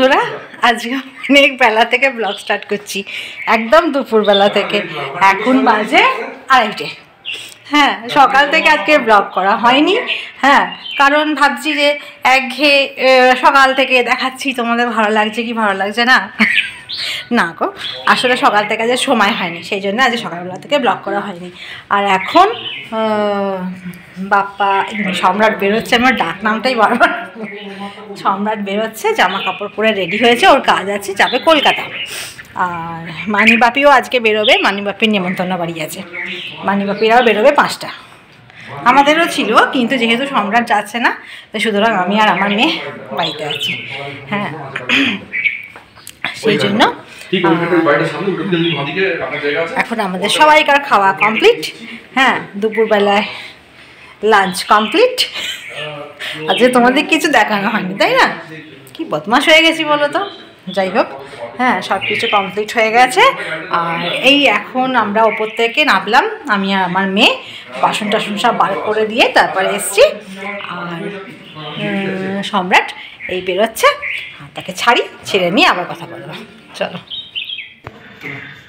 তোরা আজকে অনেক বেলা থেকে ব্লগ স্টার্ট করছি, একদম দুপুরবেলা থেকে। এখন বাজে 2:30। হ্যাঁ, সকাল থেকে আজকে ব্লগ করা হয়নি। হ্যাঁ, কারণ ভাবছি যে একঘেয়ে সকাল থেকে দেখাচ্ছি, তোমাদের ভালো লাগছে কি ভালো লাগছে না না গো, আসলে সকাল থেকে আজ সময় হয়নি, সেই জন্য আজ সকালবেলা থেকে ব্লগ করা হয়নি। আর এখন বাপ্পা সম্রাট বেরোচ্ছে, আমার ডাক নামটাই বারবার। সম্রাট বেরোচ্ছে, জামা কাপড় পরে রেডি হয়েছে, ওর কাজ আছে, যাবে কলকাতা। আর মানিবাপিও আজকে বেরোবে, মানিবাপির নেমন্তন্ন বাড়ি আছে, মানিবাপিরাও বেরোবে 5টা। আমাদেরও ছিল, কিন্তু যেহেতু সম্রাট যাচ্ছে না, তো সুতরাং আমি আর আমার মেয়ে বাড়িতে আছি। হ্যাঁ, সেই জন্য এখন আমাদের সবাইকার খাওয়া কমপ্লিট। হ্যাঁ, দুপুরবেলায় লাঞ্চ কমপ্লিট। আজকে তোমাদের কিছু দেখানো হয়নি, তাই না? কি বদমাশ হয়ে গেছি বলো তো। যাই হোক, হ্যাঁ, সব কিছু কমপ্লিট হয়ে গেছে। আর এই এখন আমরা ওপর থেকে নামলাম, আমি আর আমার মেয়ে, বাসন টাসন সব বার করে দিয়ে তারপরে এসছি। আর সম্রাট এই বেরোচ্ছে, তাকে ছেড়ে নিয়ে আবার কথা বলবো। চলো,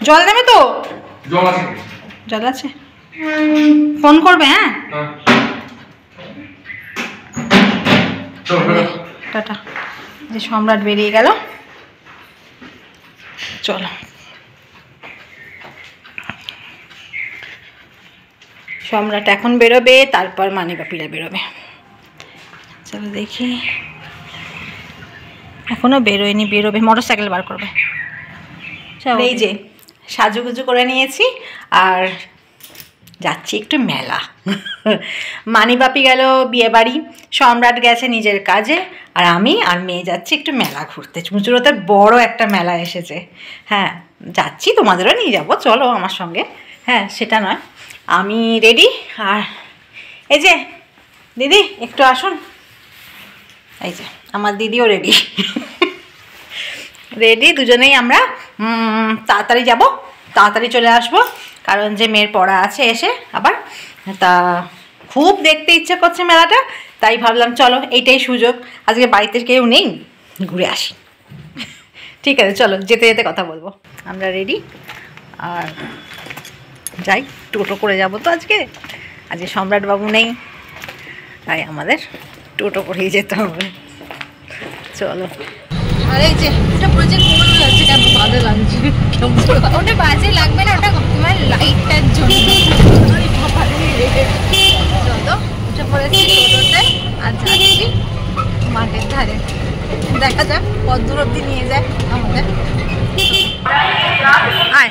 জল দেবে তো? জল আছে, ফোন করবে। হ্যাঁ, টাটা। যে সম্রাট বেরিয়ে গেল, চলো। সম্রাট এখন বেরোবে, তারপর মানিবাপিরা বেরোবে। চলো দেখি, এখনো বেরোয়নি, বেরোবে, মোটর সাইকেল বার করবে। এই যে সাজুগুজু করে নিয়েছি, আর যাচ্ছি একটু মেলা। মানিবাপি গেল বিয়ে বাড়ি, সম্রাট গেছে নিজের কাজে, আর আমি আর মেয়ে যাচ্ছি একটু মেলা ঘুরতে। চুঁচুড়োতে বড় একটা মেলা এসেছে। হ্যাঁ, যাচ্ছি, তোমাদেরও নিয়ে যাবো, চলো আমার সঙ্গে। হ্যাঁ, সেটা নয়, আমি রেডি। আর এই যে দিদি, একটু আসুন। এই যে আমার দিদিও রেডি। রেডি দুজনেই আমরা তাড়াতাড়ি যাব, তাড়াতাড়ি চলে আসবো, কারণ যে মেয়ের পড়া আছে এসে আবার। তা খুব দেখতে ইচ্ছে করছে মেলাটা, তাই ভাবলাম চলো, এইটাই সুযোগ, আজকে বাড়িতে কেউ নেই, ঘুরে আসি। ঠিক আছে, চলো, যেতে যেতে কথা বলবো। আমরা রেডি, আর যাই, টোটো করে যাব তো আজকে সম্রাট বাবু নেই, তাই আমাদের টোটো করেই যেতে হবে। চলো। আর এই যে ওটা প্রজেক্ট করতে যাচ্ছে, কেমন ভালো লাগছে। ওটা বাজে লাগবে না, ওটা তোমার লাইটটার জন্য। চলো, উঠে পড়েছি টোটোতে, আর যাচ্ছি মাঠের ধারে। দেখা যাক কত দূর অব্দি নিয়ে যায় আমাদের। আয়,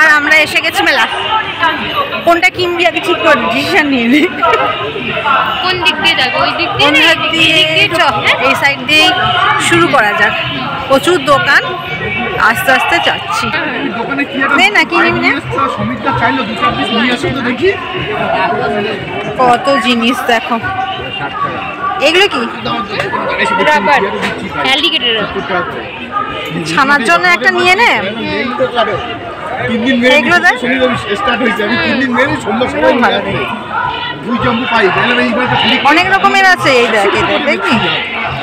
আর আমরা এসে গেছি মেলা। কোনটা কিনবি আগে ঠিক করে ডিসিশন নিয়ে নি। কোন দিক দিয়ে যাবো? ওই দিক দিয়ে, এই সাইড দিয়ে শুরু করা যাক। প্রচুর দোকান, আস্তে আস্তে যাচ্ছি। না কি নিবি না, কত জিনিস দেখো। এগুলো কি? Rubber, alligator. ছানার জন্য একটা নিয়ে নে। এগুলো দেখ, অনেক রকমের আছে। এই দেখ, এটা দেখবি,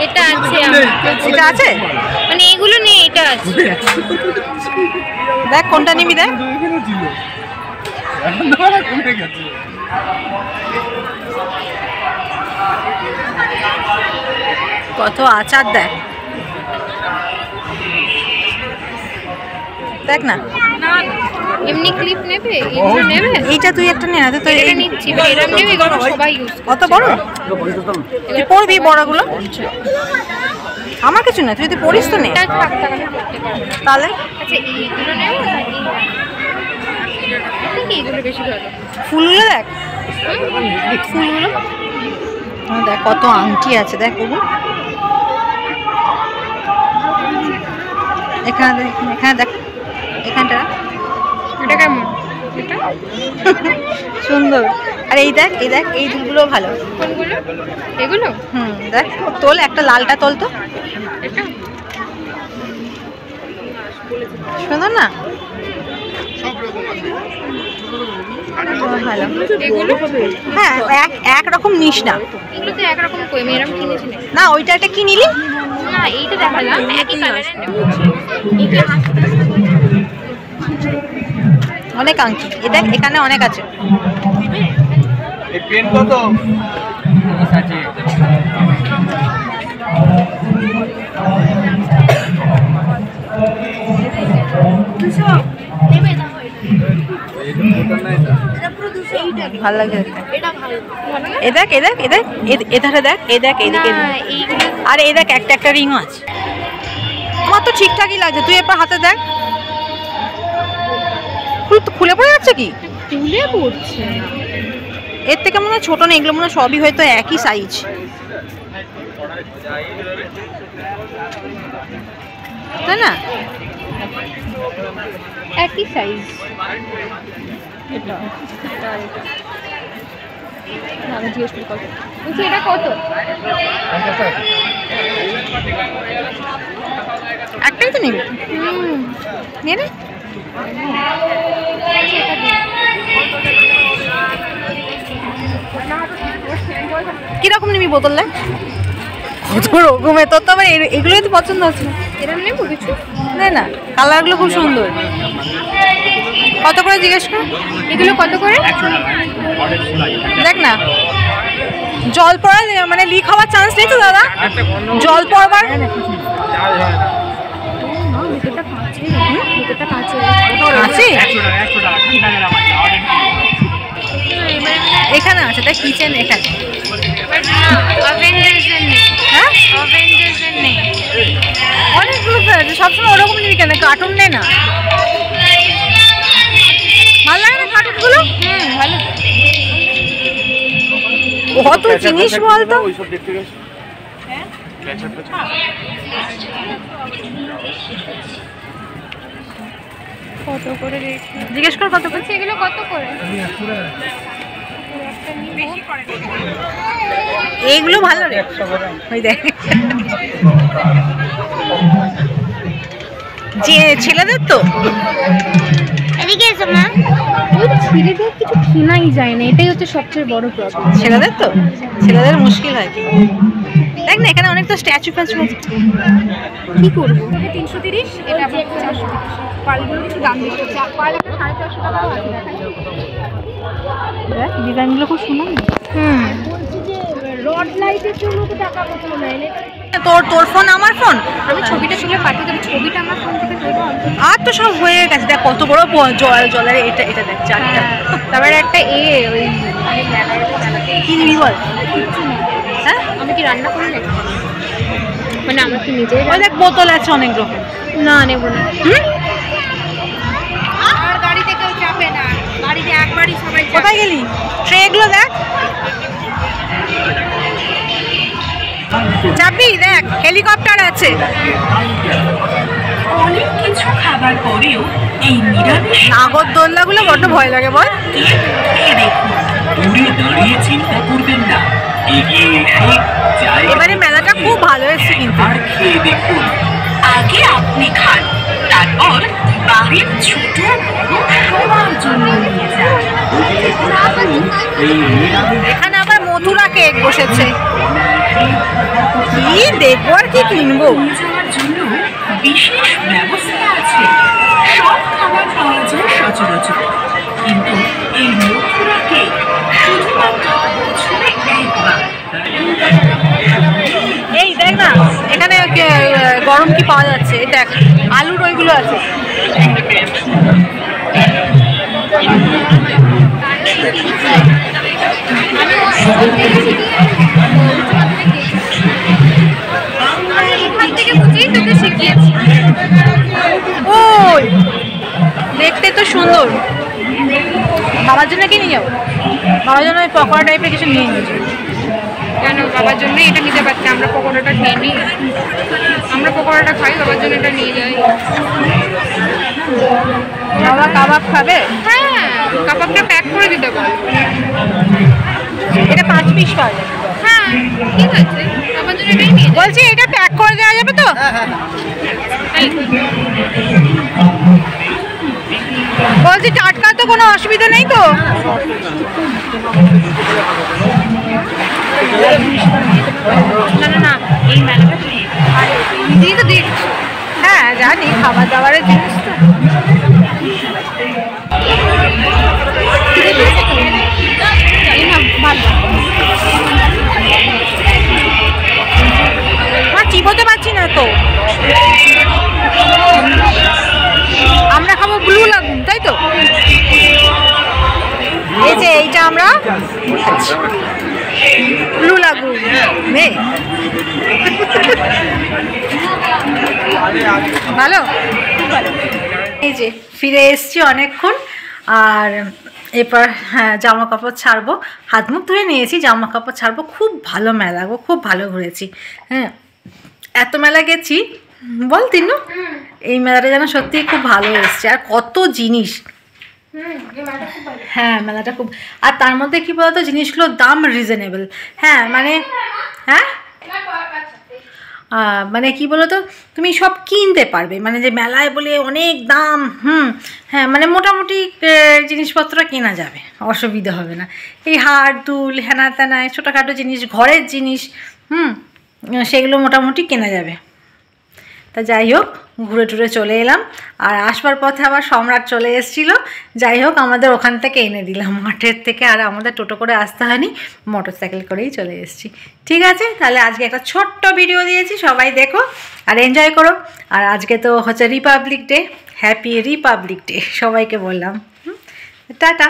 এটা আছে, এটা আছে, মানে এগুলো নেই, এটা আছে। দেখ কোনটা নিবি দেখ। কত আচার দেখ, দেখ না। এমনি ক্লিপ নেবে, এগুলো নেবে। এইটা তুই একটা নে না, তো এটা নিচ্ছি, এরকম নেবে, এগুলো সবাই ইউজ করে। কত বড় তুই পড়বি, বড়গুলো আমার কিছু না, তুই যদি পড়িস তো নে তাহলে। আচ্ছা, এইগুলো নেবে, এইগুলো বেশি ভালো। ফুলগুলো দেখ, ফুলগুলো দেখ, কত আংটি আছে দেখ। ওগুলো এখানে দেখ, এখানে দেখ, এখানটা। এটা কেমন? এটা সুন্দর। আর এই দেখ, এই দেখ, এই দুলগুলো ভালো। কোনগুলো? এগুলো? দেখ, তোল একটা, লালটা তোল তো। এটা সুন্দর না? ভালো। এগুলো হ্যাঁ একরকম নিস না, এগুলো তো একরকম কই আমি এরকম কিনেছি না ওইটা একটা কি নিলি? না এইটা দেখালাম একই কালারের অনেক আংটি, এটা এখানে অনেক আছে। এই পেন কত? আছে ভালো লাগে এদেখ এদেখ এদেখ এধারে দেখ, এদেখ এদিকে, আর এদেখ একটা একটা রিংও আছে। আমার তো ঠিকঠাকই লাগছে, তুই এবার হাতে দেখ। খুলে পড়ে যাচ্ছে কি? খুলে পড়ছে এর থেকে মনে হয় ছোট না, এগুলো মনে হয় সবই হয়তো একই সাইজ, তাই না? একই সাইজ। এটা আমি জিজ্ঞেস করি কত, বলছি এটা কত? একটাই তো নিবি, নিয়ে নে। কিরকম নিবি বোতল? কত রকমের, তোর তো আবার এগুলোই তো পছন্দ হচ্ছে। এরকম নেবো কিছু? না না, কালারগুলো খুব সুন্দর। কত করে জিজ্ঞেস কর? এগুলো কত করে? দেখ না, জল পড়া মানে লিক হওয়ার চান্স নেই তো দাদা? জল পড়বার আছে এখানে, আছে তাই কিচেন এখানে। হ্যাঁ অনেকগুলো সবসময় ওরকম নিবি কেন? কার্টুন নেই না, ভালো লাগে না কার্টুনগুলো? ভালো। কত জিনিস বলতো। কত করে জিজ্ঞেস কর কত করে? এগুলো কত করে? এইগুলো ভালো রে, ওই দেখ যে ছেলেদের তো। এদিকে এসো মা। ওই ছেলেদের কিছু কেনাই যায় না, এটাই হচ্ছে সবচেয়ে বড় প্রবলেম। ছেলেদের তো, ছেলেদের মুশকিল হয়। দেখ না এখানে অনেক তো স্ট্যাচু ফ্যাচু আছে। কি করবো? 330, এটা 430। পালগুলো কিছু দাম দিচ্ছে, পাল একটা 450 টাকা আছে। দেখ ডিজাইনগুলো খুব সুন্দর। রড লাইটের জন্য তো টাকা কত নেয়? তোর ফোন আমার ফোন, আমি ছবিটা তুলে পাঠিয়ে দেবো। ছবিটা আমার ফোন থেকে তুলবো। আর তো সব হয়ে গেছে। দেখ কত বড় জলের এটা, এটা দেখ চারটা। তারপরে একটা ওই কি নিবি বল? হ্যাঁ আমি কি রান্না করে নেব? মানে আমার কি নিজেই? ওই দেখ বোতল আছে অনেক রকম। না নেবো না। আর গাড়িতে কেউ চাপে না, গাড়িতে একবারই সবাই। কোথায় গেলি? ট্রেগুলো দেখ, চাপি দেখ, হেলিকপ্টার আছে। অনেক কিছু খাবার পরেও এই নিরামিষ নাগরদোল্লাগুলো বড্ড ভয় লাগে বল। দেখুন, দূরে দাঁড়িয়ে চিন্তা করবেন না, এগিয়ে এসে এবারে মেলাটা খুব ভালো এসেছে কিন্তু। আর খেয়ে দেখুন। আগে আপনি খান, তারপর বাড়ির ছোট বড় সবার জন্য নিয়ে যান। এখানে আবার মথুরা কেক বসেছে। কি দেখবো আর কি কিনবো? নিয়ে যাওয়ার জন্য বিশেষ ব্যবস্থা আছে। সব খাবার পাওয়া যায় সচরাচর, কিন্তু এই মথুরা কেক শুধুমাত্র বছরে একবার। এই দেখ না এখানে গরম কি পাওয়া যাচ্ছে, দেখ আলুর ওইগুলো আছে। ওই দেখতে তো সুন্দর। বাবার জন্য কি নিয়ে যাবো? বাবার জন্য ওই পকোড়া টাইপের কিছু নিয়ে নিয়েছি। কেন? বাবার জন্য এটা নিতে পারছি, আমরা পকোড়াটা খেয়ে নিই। আমরা পকোড়াটা খাই, বাবার জন্য এটা নিয়ে যাই। বাবা কাবাব খাবে? হ্যাঁ, কাবাবটা প্যাক করে দিতে বল। এটা 5 পিস পাওয়া যাবে। হ্যাঁ ঠিক আছে, বাবার জন্য এটাই নিয়ে যাই। বলছি এটা প্যাক করে দেওয়া যাবে তো? এই, বলছি টাটকা তো কোনো অসুবিধা নেই তো? না এই মেলাটা নিজেই তো দেখছি। হ্যাঁ জানি, খাবার দাবারের জিনিস তো। চিবোতে পারছি না তো। আমরা খাবো ব্লু লাগুন, তাই তো? এই যে এইটা আমরা ব্লু লাগুন ভালো। এই যে ফিরে এসছি অনেকক্ষণ, আর এরপর হ্যাঁ জামা কাপড় ছাড়বো। হাত মুখ ধুয়ে নিয়েছি, জামা কাপড় ছাড়বো। খুব ভালো মেলা গো, খুব ভালো ঘুরেছি। হ্যাঁ এত মেলা গেছি বল তিনু, এই মেলাটা যেন সত্যিই খুব ভালো এসছে। আর কত জিনিস, হ্যাঁ মেলাটা খুব, আর তার মধ্যে কী বলতো জিনিসগুলোর দাম রিজনেবল। হ্যাঁ মানে হ্যাঁ মানে কি বলতো তুমি সব কিনতে পারবে, মানে যে মেলায় বলে অনেক দাম। হ্যাঁ মানে মোটামুটি জিনিসপত্র কেনা যাবে, অসুবিধা হবে না। এই হাড় দুল হেনা তেনা ছোটোখাটো জিনিস, ঘরের জিনিস সেগুলো মোটামুটি কেনা যাবে। তা যাই হোক ঘুরে টুরে চলে এলাম, আর আসবার পথে আবার সম্রাট চলে এসেছিলো। যাই হোক আমাদের ওখান থেকে এনে দিলাম মাঠের থেকে, আর আমাদের টোটো করে আসতে হয়নি, মোটর সাইকেল করেই চলে এসেছি। ঠিক আছে, তাহলে আজকে একটা ছোট্ট ভিডিও দিয়েছি, সবাই দেখো আর এনজয় করো। আর আজকে তো হচ্ছে Republic day, happy Republic day সবাইকে বললাম। টাটা।